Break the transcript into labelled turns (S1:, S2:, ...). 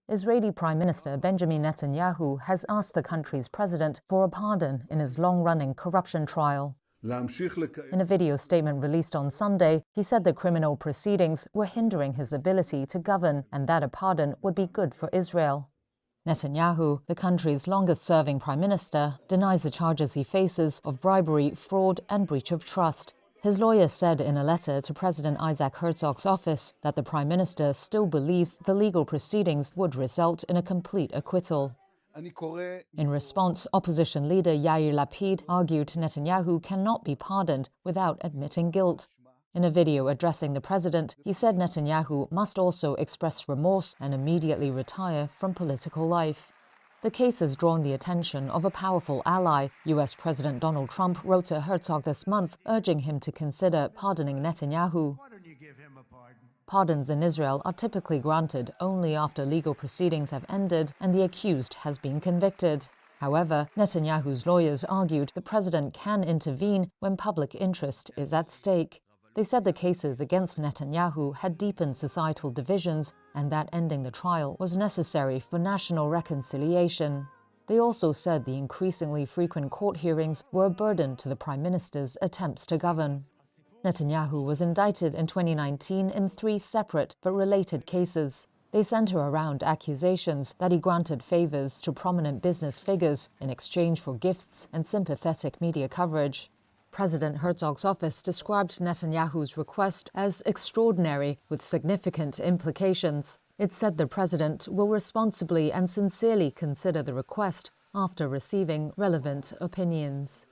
S1: Israeli Prime Minister Benjamin Netanyahu has asked the country's president for a pardon in his long-running corruption trial. In a video statement released on Sunday, he said the criminal proceedings were hindering his ability to govern and that a pardon would be good for Israel. Netanyahu, the country's longest-serving prime minister, denies the charges he faces of bribery, fraud and breach of trust. His lawyer said in a letter to President Isaac Herzog's office that the prime minister still believes the legal proceedings would result in a complete acquittal. In response, opposition leader Yair Lapid argued Netanyahu cannot be pardoned without admitting guilt. In a video addressing the president, he said Netanyahu must also express remorse and immediately retire from political life. The case has drawn the attention of a powerful ally. US President Donald Trump wrote to Herzog this month, urging him to consider pardoning Netanyahu. Pardons in Israel are typically granted only after legal proceedings have ended and the accused has been convicted. However, Netanyahu's lawyers argued the president can intervene when public interest is at stake. They said the cases against Netanyahu had deepened societal divisions and that ending the trial was necessary for national reconciliation. They also said the increasingly frequent court hearings were a burden to the prime minister's attempts to govern. Netanyahu was indicted in 2019 in 3 separate but related cases. They center around accusations that he granted favors to prominent business figures in exchange for gifts and sympathetic media coverage. President Herzog's office described Netanyahu's request as extraordinary with significant implications. It said the president will responsibly and sincerely consider the request after receiving relevant opinions.